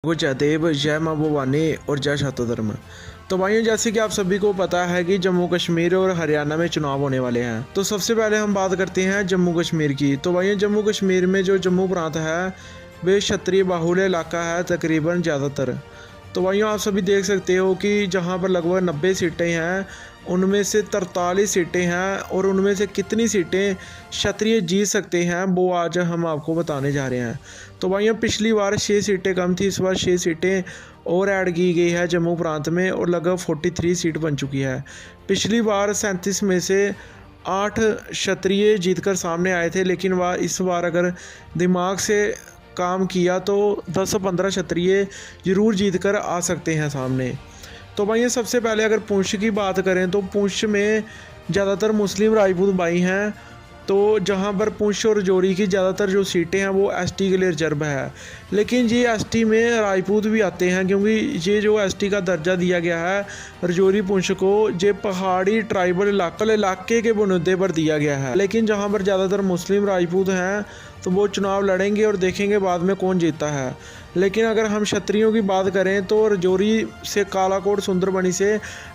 वो जयदेव, जय माँ भवानी और जय छात्र। तो भाइयों, जैसे कि आप सभी को पता है कि जम्मू कश्मीर और हरियाणा में चुनाव होने वाले हैं। तो सबसे पहले हम बात करते हैं जम्मू कश्मीर की। तो भाइयों, जम्मू कश्मीर में जो जम्मू प्रांत है वे क्षत्रिय बाहुल्य इलाका है तकरीबन ज़्यादातर। तो भाइयों, आप सभी देख सकते हो कि जहाँ पर लगभग 90 सीटें हैं, उनमें से 43 सीटें हैं और उनमें से कितनी सीटें क्षत्रिय जीत सकते हैं वो आज हम आपको बताने जा रहे हैं। तो भाइयों, पिछली बार 6 सीटें कम थी, इस बार 6 सीटें और ऐड की गई है जम्मू प्रांत में और लगभग 43 सीट बन चुकी है। पिछली बार 37 में से 8 क्षत्रिय जीतकर सामने आए थे, लेकिन वह इस बार अगर दिमाग से काम किया तो 10-15 क्षत्रिय जरूर जीतकर आ सकते हैं सामने। तो भाई, सबसे पहले अगर पुंछ की बात करें तो पुंछ में ज़्यादातर मुस्लिम राजपूत भाई हैं। तो जहां पर पुंछ और राजौरी की ज़्यादातर जो सीटें हैं वो एसटी के लिए रिजर्व है, लेकिन ये एसटी में राजपूत भी आते हैं क्योंकि ये जो एसटी का दर्जा दिया गया है राजौरी पुंछ को, ये पहाड़ी ट्राइबल इलाके के बुनियादे पर दिया गया है। लेकिन जहां पर ज़्यादातर मुस्लिम राजपूत हैं तो वो चुनाव लड़ेंगे और देखेंगे बाद में कौन जीतता है। लेकिन अगर हम क्षत्रियों की बात करें तो राजौरी से कालाकोट सुंदरबनी से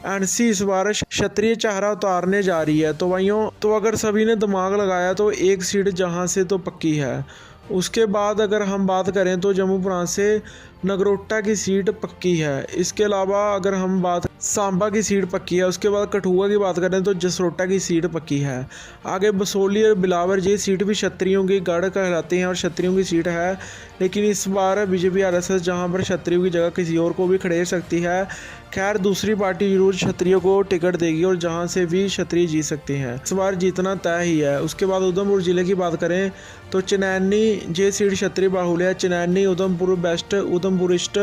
एनसी इस बार क्षत्रिय चेहरा उतारने जा रही है। तो भाइयों, तो अगर सभी ने दिमाग लगाया तो एक सीट जहां से तो पक्की है। उसके बाद अगर हम बात करें तो जम्मू प्रांत से नगरोटा की सीट पक्की है। इसके अलावा अगर हम बात सांबा की सीट पक्की है। उसके बाद कठुआ की बात करें तो जसरोटा की सीट पक्की है। आगे बसोली और बिलावर ये सीट भी क्षत्रियों की गढ़ कहलाते हैं और क्षत्रियों की सीट है, लेकिन इस बार बीजेपी आरएसएस जहां पर क्षत्रियों की जगह किसी और को भी खड़ेर सकती है। खैर, दूसरी पार्टी जरूर क्षत्रियों को टिकट देगी और जहां से भी क्षत्रिय जीत सकते हैं। इस बार जीतना तय ही है। उसके बाद उधमपुर जिले की बात करें तो चनैनी ये सीट क्षत्रिय बाहुल्य है। चनैनी, उधमपुर वेस्ट, उधमपुर ईस्ट,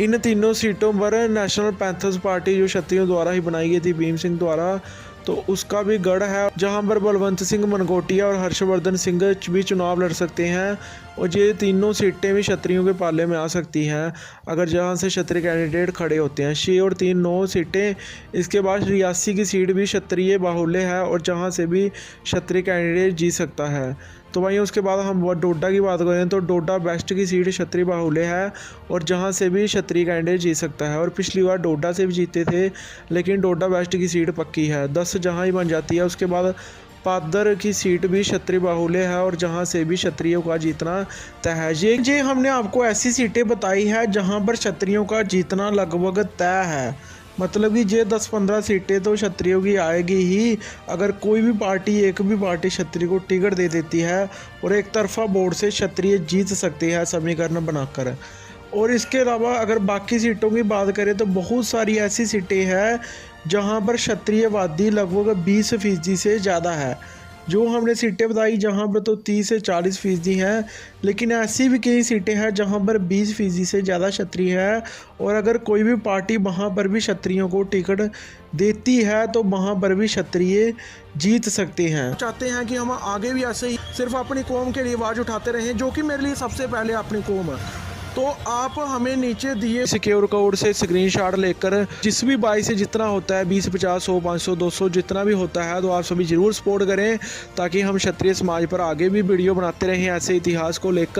इन तीनों सीटों पर नेशनल पैंथर्स पार्टी जो क्षत्रियों द्वारा ही बनाई गई थी भीम सिंह द्वारा, तो उसका भी गढ़ है जहां पर बलवंत सिंह मनकोटिया और हर्षवर्धन सिंह भी चुनाव लड़ सकते हैं और ये तीनों सीटें भी क्षत्रियों के पाले में आ सकती हैं अगर जहां से क्षत्रिय कैंडिडेट खड़े होते हैं। 6 और 3 9 सीटें। इसके बाद रियासी की सीट भी क्षत्रिय बाहुल्य है और जहां से भी क्षत्रिय कैंडिडेट जीत सकता है। तो भाई, उसके बाद हम डोडा की बात करें तो डोडा वेस्ट की सीट क्षत्रिय बाहुल्य है और जहां से भी क्षत्रिय कैंडिडेट जीत सकता है। और पिछली बार डोडा से भी जीते थे, लेकिन डोडा वेस्ट की सीट पक्की है, 10 जहां ही बन जाती है। उसके बाद पादर की सीट भी क्षत्रिय बाहुल्य है और जहां से भी क्षत्रियों का जीतना तय है। ये हमने आपको ऐसी सीटें बताई है जहां पर क्षत्रियों का जीतना लगभग तय है। मतलब कि ये 10-15 सीटें तो क्षत्रियों की आएगी ही अगर कोई भी पार्टी, एक भी पार्टी क्षत्रिय को टिकट दे देती है और एक तरफा वोट से क्षत्रिय जीत सकते हैं समीकरण बनाकर। और इसके अलावा अगर बाकी सीटों की बात करें तो बहुत सारी ऐसी सीटें हैं जहां पर क्षत्रियवादी लगभग 20% से ज़्यादा है। जो हमने सीटें बताई जहां पर तो 30 से 40% हैं, लेकिन ऐसी भी कई सीटें हैं जहां पर 20% से ज़्यादा क्षत्रिय है। और अगर कोई भी पार्टी वहां पर भी क्षत्रियों को टिकट देती है तो वहां पर भी क्षत्रिय जीत सकते हैं। चाहते हैं कि हम आगे भी ऐसे ही सिर्फ अपनी कौम के लिए आवाज़ उठाते रहें, जो कि मेरे लिए सबसे पहले अपनी कौम है। तो आप हमें नीचे दिए सिक्योर कोड से स्क्रीनशॉट लेकर जिस भी बाई से जितना होता है 20, 50, 100, 500, 200 जितना भी होता है, तो आप सभी ज़रूर सपोर्ट करें ताकि हम क्षत्रिय समाज पर आगे भी वीडियो बनाते रहें ऐसे इतिहास को लेकर।